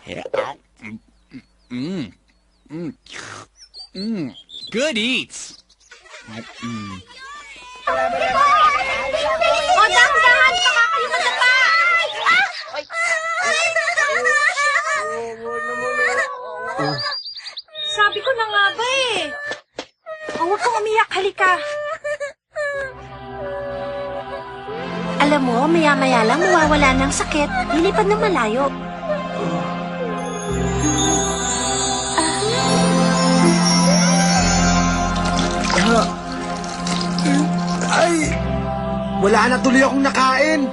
Mm. Mm. Mm. Good eats. O, dahan-dahan! Baka kayo madapa! Sabi ko na nga ba eh. O, huwag kang umiyak. Halika. Alam mo, maya-maya lang mawawala ng sakit. Lilipad ng malayo. Ay! Wala na tuloy akong nakain.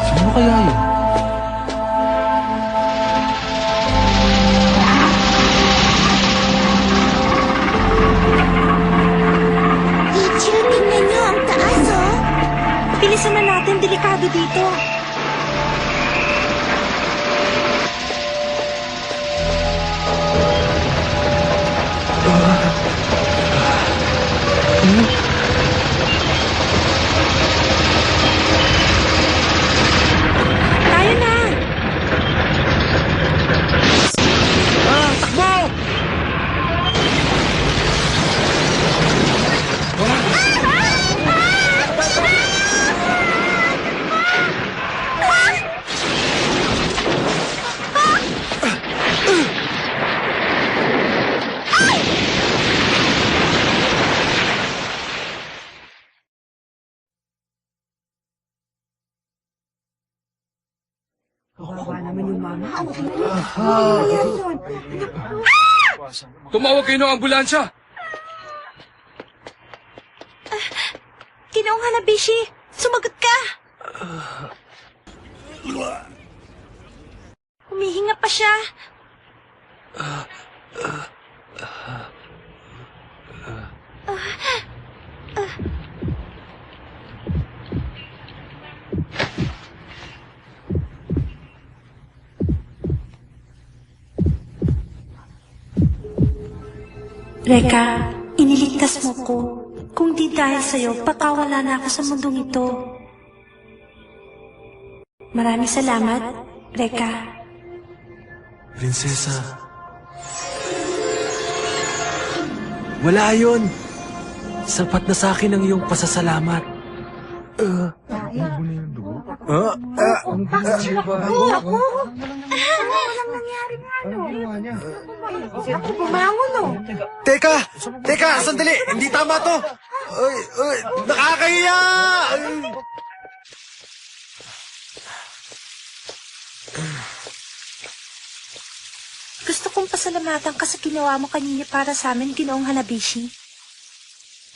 Sino kaya yun? Teacher, tingnan niyo ang taas, oh. Bilisan na natin, delikado dito. Tayo na! Takbo! Tumawag kayo ng ambulansya! Ginoong Hanabishi, sumagot ka! Humihinga pa siya. Reka, iniligtas mo ko. Kung di dahil sa'yo, patawala na ako sa mundong ito. Maraming salamat, Reka. Prinsesa. Wala yun. Sapat na sa akin ang iyong pasasalamat. Teka, sandali. Hindi tama to. Nakakahiya! Gusto kong pasalamatan ka sa ginawa mo kanina para sa amin, Ginoong Hanabishi.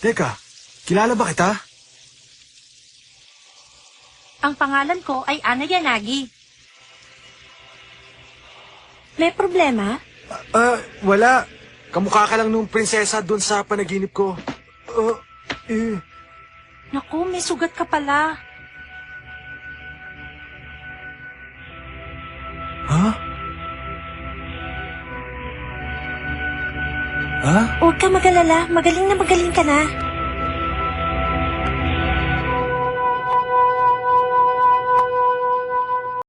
Teka, kilala ba kita? Ang pangalan ko ay Ana Yanagi. May problema? Wala. Kamukha ka lang nung prinsesa dun sa panaginip ko. Naku, may sugat ka pala. Ha? Huwag ka magalala, magaling na magaling ka na.